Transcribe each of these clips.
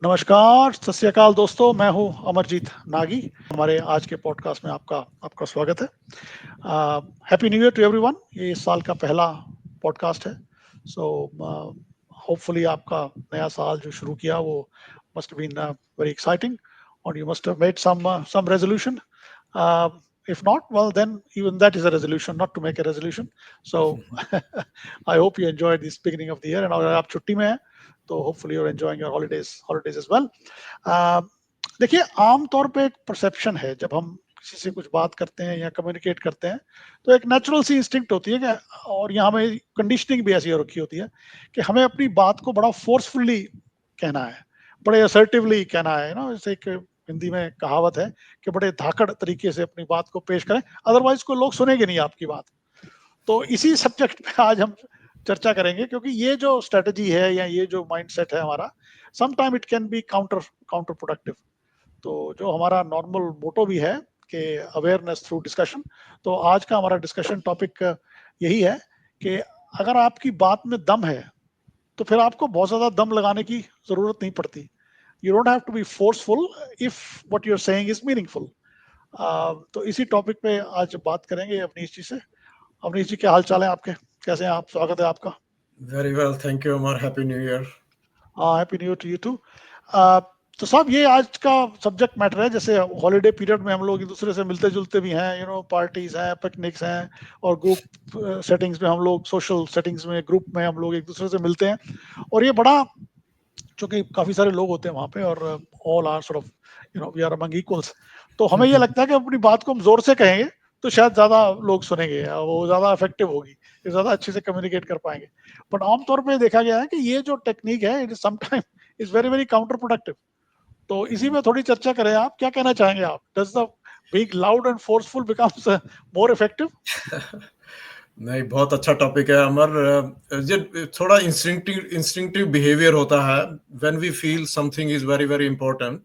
नमस्कार, सत श्री अकाल दोस्तों, मैं हूँ अमरजीत नागी। हमारे आज के पॉडकास्ट में आपका आपका स्वागत है। Happy new year to everyone. ये इस साल का पहला पॉडकास्ट है। सो होपफुली आपका नया साल जो शुरू किया वो मस्ट बीन वेरी एक्साइटिंग और you must have made some resolution. If not, well then even that is a resolution, not to make a resolution. So I hope you enjoyed this beginning of the year, and अगर आप छुट्टी में हैं तो hopefully you're enjoying your holidays as well. देखिए, आम तौर पे एक परसेप्शन है, जब हम किसी से कुछ बात करते हैं या कम्युनिकेट करते हैं तो एक नेचुरल सी इंस्टिंक्ट होती है कि, और यहाँ हमें कंडीशनिंग भी ऐसी हो रखी होती है कि हमें अपनी बात को बड़ा फोर्सफुली कहना है, बड़े असर्टिवली कहना है ना। जैसे एक हिंदी में कहावत है कि बड़े धाकड़ तरीके से अपनी बात को पेश करें, अदरवाइज कोई लोग सुनेंगे नहीं आपकी बात। तो इसी सब्जेक्ट पे आज हम चर्चा करेंगे, क्योंकि ये जो स्ट्रेटजी है या ये जो माइंडसेट है हमारा, some time it can be counter productive. तो जो हमारा नॉर्मल मोटो भी है कि अवेयरनेस थ्रू डिस्कशन, तो आज का हमारा डिस्कशन टॉपिक यही है कि अगर आपकी बात में दम है तो फिर आपको बहुत ज्यादा दम लगाने की जरूरत नहीं पड़ती। You don't have to be forceful if what you are saying is meaningful. तो इसी टॉपिक पे आज बात करेंगे अवनीश जी से। अवनीश जी, क्या हाल चाल है आपके? कैसे हैं आप? स्वागत है आपका। Very well, thank you, Amar. Happy New Year. Happy new year to you too. तो साहब, ये आज का सब्जेक्ट मैटर है। जैसे हॉलीडे पीरियड में हम लोग एक दूसरे से मिलते जुलते भी हैं, पार्टीज हैं, पिकनिक्स हैं, और ग्रुप सेटिंग्स में हम लोग, सोशल सेटिंग्स में, ग्रुप में हम लोग एक दूसरे से मिलते हैं। और ये बड़ा, चूंकि काफी सारे लोग होते हैं वहां पे, और all are sort of we are among equals, तो हमें ये लगता है कि अपनी बात को हम जोर से कहेंगे तो शायद ज्यादा लोग सुनेंगे, वो ज्यादा इफेक्टिव होगी, ये ज्यादा अच्छे से कम्युनिकेट कर पाएंगे। बट आमतौर पे देखा गया है कि ये जो टेक्निक है, it is sometime is very very counter productive. तो इसी में थोड़ी चर्चा करें। आप क्या कहना चाहेंगे? आप, does the being loud and forceful becomes more effective? नहीं, बहुत अच्छा टॉपिक है अमर। ये थोड़ा इंस्टिंक्टिव बिहेवियर होता है when we feel something is very very important,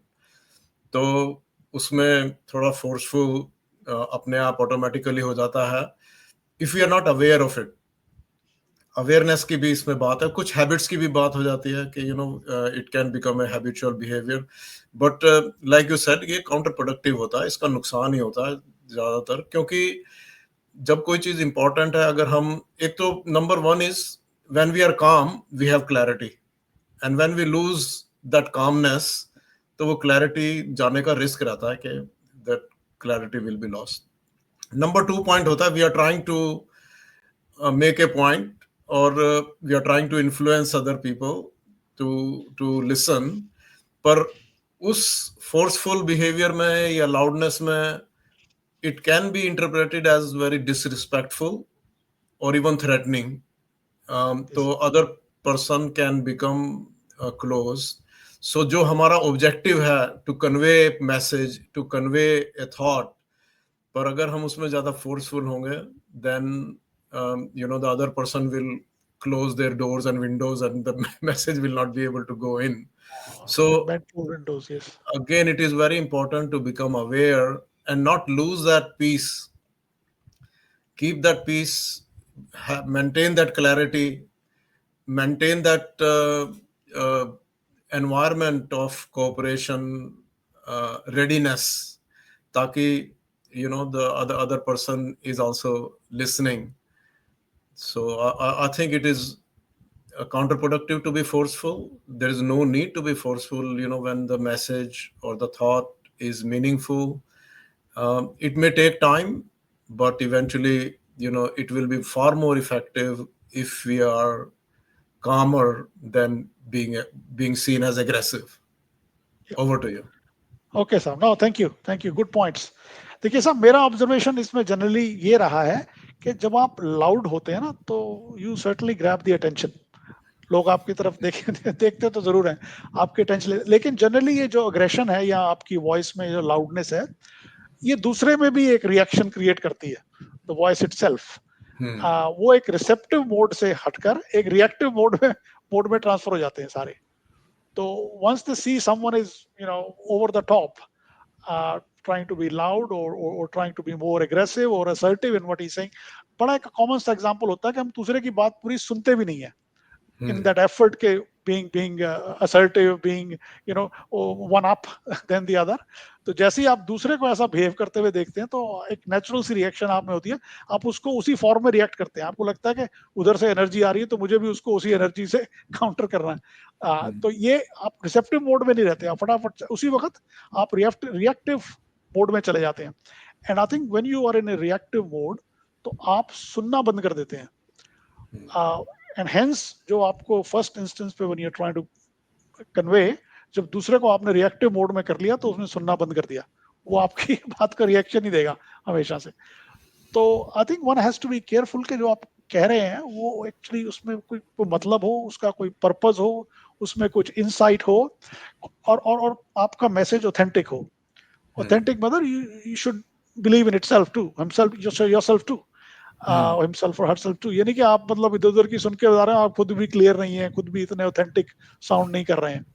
तो उसमें थोड़ा फोर्सफुल अपने आप ऑटोमेटिकली हो जाता है if you are not aware of it. Awareness की भी इसमें बात है, कुछ हैबिट्स की भी बात हो जाती है कि it can become a habitual behaviour, but like you said ये काउंटर प्रोडक्टिव होता है, इसका नुकसान ही होता है ज्यादातर। क्योंकि जब कोई चीज इंपॉर्टेंट है, अगर हम, एक तो number one is when we are calm we have clarity, and when we lose that calmness तो वो क्लैरिटी जाने का रिस्क रहता है कि that clarity will be lost. Number two point होता है we are trying to make a point, or we are trying to influence other people to listen, पर उस forceful behavior में या loudness में it can be interpreted as very disrespectful or even threatening. तो other person can become close. So जो हमारा objective है to convey a message, to convey a thought, पर अगर हम उसमें ज्यादा forceful होंगे, then the other person will close their doors and windows and the message will not be able to go in. So Windows, yes. again, it is very important to become aware and not lose that peace. Keep that peace, maintain that clarity, maintain that environment of cooperation, readiness, taki the other person is also listening. So I think it is counterproductive to be forceful. There is no need to be forceful, when the message or the thought is meaningful. It may take time, but eventually, it will be far more effective if we are calmer than being seen as aggressive. Over to you. Okay साहब, no thank you, good points. देखिए साहब, मेरा observation इसमें generally ये रहा है कि जब आप लाउड होते हैं ना, तो you certainly grab the attention. लोग आपकी तरफ देखते तो जरूर हैं, आपके अटेंशन। लेकिन जनरली ये जो अग्रेशन है या आपकी वॉइस में जो लाउडनेस है, ये दूसरे में भी एक रिएक्शन क्रिएट करती है, द वॉइस इटसेल्फ। वो एक रिसेप्टिव मोड से हटकर एक रिएक्टिव मोड में ट्रांसफर हो जाते हैं सारे। So once they see someone is, over the top, trying to be loud or trying to be more aggressive or assertive in what he's saying, बड़ा एक कॉमन सा एग्जांपल होता है कि हम दूसरे की बात पूरी सुनते भी नहीं है, in that effort के being assertive, being one up than the other. तो जैसे ही आप दूसरे को ऐसा बिहेव करते हुए देखते हैं तो एक नेचुरल सी रिएक्शन आप में होती है, आप उसको उसी फॉर्म में रिएक्ट करते हैं. आपको लगता है कि उधर से एनर्जी आ रही है तो मुझे भी उसको उसी एनर्जी से काउंटर करना है. तो ये आप रिसेप्टिव मोड में नहीं रहते, आप फटाफट उसी वक्त आप रिएक्टिव मोड में चले जाते हैं. And I think when you are in a reactive mode तो आप सुनना बंद कर देते हैं. एंड हेंस जो आपको फर्स्ट इंस्टेंस पे when you are trying to convey, जब दूसरे को आपने रिएक्टिव मोड में कर लिया तो उसने सुनना बंद कर दिया, वो आपकी बात का रिएक्शन ही देगा हमेशा से. तो I think one has to be careful कि जो आप कह रहे हैं वो एक्चुअली उसमें कोई मतलब हो, उसका कोई पर्पस हो, उसमें कुछ इंसाइट हो, और आपका मैसेज ऑथेंटिक हो. ऑथेंटिक मतलब you should believe in itself too, himself, yourself too, himself और हरसेल्फ टू. ये नहीं कि आप मतलब इधर उधर की सुन के बता रहे हैं, आप खुद भी क्लियर नहीं है, खुद भी इतने ऑथेंटिक साउंड नहीं कर रहे हैं.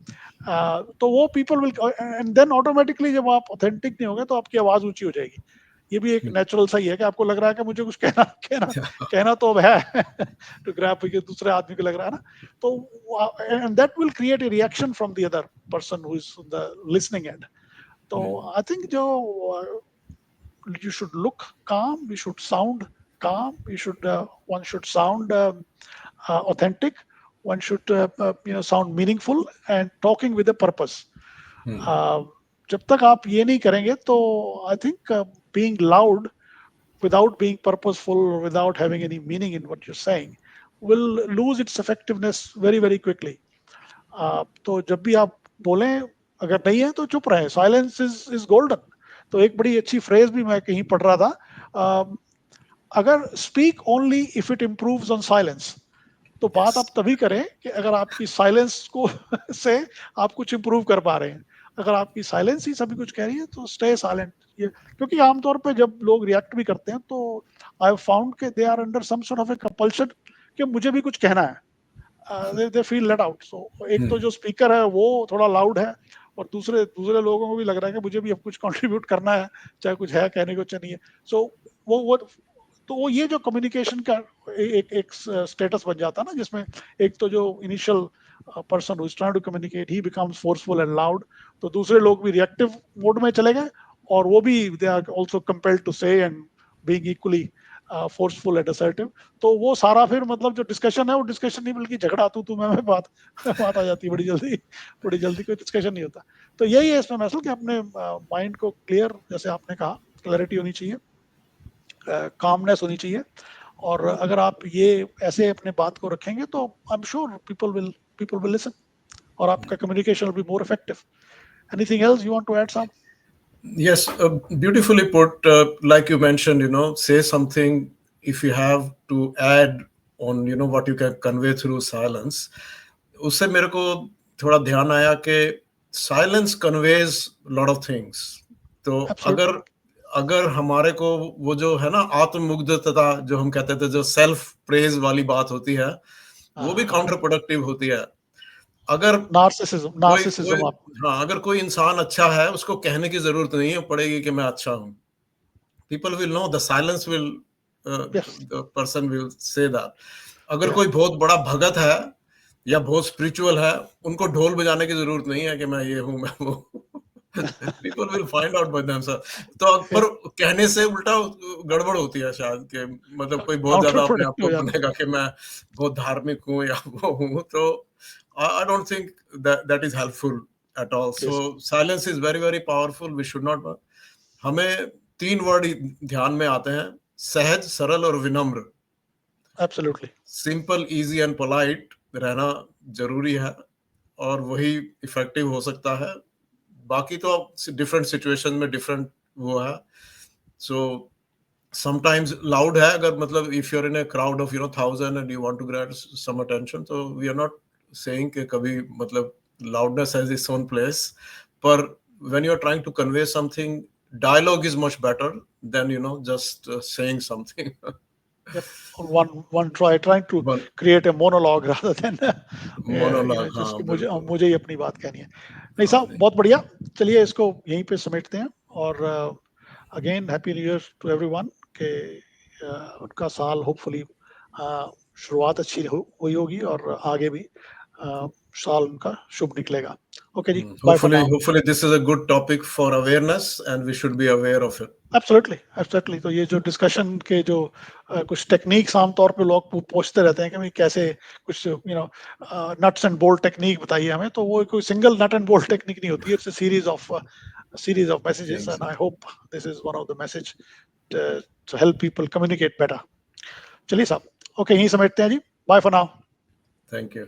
तो वो people will, and then automatically जब आप ऑथेंटिक नहीं होंगे तो आपकी आवाज ऊंची हो जाएगी. ये भी एक नेचुरल सही है कि आपको लग रहा है कि मुझे कुछ कहना तो अब है टू ग्रैब, दूसरे आदमी को लग रहा है ना. तो and that will create a reaction from the other person who is the listening and. तो आई थिंक जो you should look calm, you should sound calm, one should sound authentic, one should sound meaningful and talking with a purpose. जब तक आप ये नहीं करेंगे तो I think being loud without being purposeful or without having any meaning in what you're saying will lose its effectiveness very very quickly. तो जब भी आप बोलें, अगर नहीं है तो चुप रहें. Silence is golden. तो एक बड़ी अच्छी फ्रेज भी मैं कहीं पढ़ रहा था, अगर speak only if it improves on silence. तो बात आप तभी करें कि अगर आपकी साइलेंस को से आप कुछ इम्प्रूव कर पा रहे हैं. अगर आपकी साइलेंस ही सभी कुछ कह रही है तो स्टे साइलेंट. ये क्योंकि आमतौर पे जब लोग रिएक्ट भी करते हैं तो आई हैव फाउंड कि they are under some sort of a compulsion कि मुझे भी कुछ कहना है. They feel let out. So एक तो जो स्पीकर है वो थोड़ा लाउड है, और दूसरे लोगों को भी लग रहा है कि मुझे भी अब कुछ कंट्रीब्यूट करना है, चाहे कुछ है कहने को चाहे नहीं है. सो वो ये जो कम्युनिकेशन का एक स्टेटस बन जाता है ना, जिसमें एक तो जो initial person who is trying to communicate he becomes forceful and loud, तो दूसरे लोग भी रिएक्टिव मोड में चले गए, और वो भी they are also compelled to say and being equally forceful and assertive. तो वो सारा फिर मतलब जो डिस्कशन है वो डिस्कशन नहीं बल्कि झगड़ा तू मैं बात आ जाती है. बड़ी जल्दी कोई डिस्कशन नहीं होता. तो यही है इसमें मसल कि अपने माइंड को क्लियर, जैसे आपने कहा, क्लैरिटी होनी चाहिए, कामनेस होनी चाहिए. और अगर आप ये ऐसे अपने बात को रखेंगे तो I am sure people will listen, और आपका communication will be more effective. Anything else you want to add some? Yes, beautifully put. Like you mentioned, say something if you have to add on, what you can convey through silence. उससे मेरे को थोड़ा ध्यान आया कि silence conveys a lot of things. तो अगर हमारे को वो जो है ना आत्ममुग्धता जो हम कहते थे, जो सेल्फ प्रेज वाली बात होती है, वो भी काउंटर प्रोडक्टिव होती है. अगर नार्सिसिज्म अगर कोई इंसान अच्छा है, उसको कहने की जरूरत नहीं पड़ेगी कि मैं अच्छा हूं. People will know, the silence will, the person will say that. अगर कोई बहुत बड़ा भगत है या बहुत स्पिरिचुअल है, उनको ढोल बजाने की जरूरत नहीं है कि मैं ये हूं, मैं वो. People will find out by themselves. तो पर कहने से उल्टा गड़बड़ होती है शायद, कि मतलब कोई बहुत ज्यादा अपने आप को बनेगा कि मैं बहुत धार्मिक हूं या वो हूं. तो I don't think that is helpful at all. So silence is very very powerful. We should not. हमें 3 वर्ड ध्यान में आते हैं: सहज, सरल और विनम्र. Absolutely. Simple, easy and polite रहना जरूरी है, और वही इफेक्टिव हो सकता है. बाकी तो डिफरेंट सिचुएशन में डिफरेंट वो है. सो समटाइम्स लाउड है, अगर मतलब if you are in a crowd of 1000 and you want to grab some attention, तो वी आर नॉट सेइंग कि कभी मतलब loudness has its own place, पर when you are trying to convey something, dialogue is much better than just saying something. Yep. One trying to create a monologue rather than monologue. just मुझे ही अपनी बात कहनी है. नहीं साहब, बहुत बढ़िया. चलिए इसको यहीं पे समेटते हैं. और again happy new year to everyone, के उनका साल होपफुली शुरुआत अच्छी हुई होगी और आगे भी साल उनका शुभ निकलेगा। ओके जी, bye for Hopefully this is a good topic for awareness and we should be aware of it. Absolutely absolutely. तो ये जो डिस्कशन के जो कुछ टेक्निक्स आमतौर पे लोग पूछते रहते हैं कि भाई कैसे कुछ नट्स एंड बोल्ट टेक्निक बताइए हमें, तो वो कोई single nut and bolt technique नहीं होती है, it's a series of messages and I hope this is one of the message to help people communicate better. चलिए साहब, ओके, यहीं समेटते हैं जी, bye for now. Thank you.